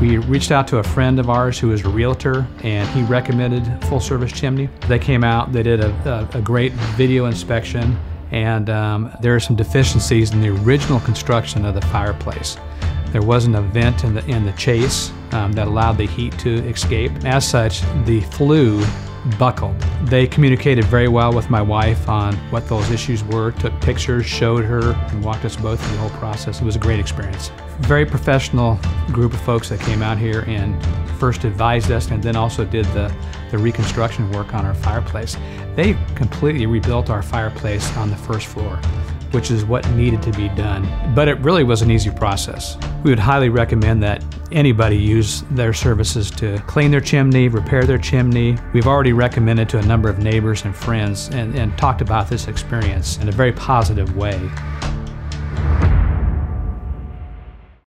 We reached out to a friend of ours who was a realtor, and he recommended Full Service Chimney. They came out, they did a great video inspection, and there are some deficiencies in the original construction of the fireplace. There wasn't a vent in the chase that allowed the heat to escape. As such, the flue buckled. They communicated very well with my wife on what those issues were, took pictures, showed her, and walked us both through the whole process. It was a great experience. Very professional group of folks that came out here and first advised us and then also did the reconstruction work on our fireplace. They completely rebuilt our fireplace on the first floor, which is what needed to be done. But it really was an easy process. We would highly recommend that anybody use their services to clean their chimney, repair their chimney. We've already recommended to a number of neighbors and friends and talked about this experience in a very positive way.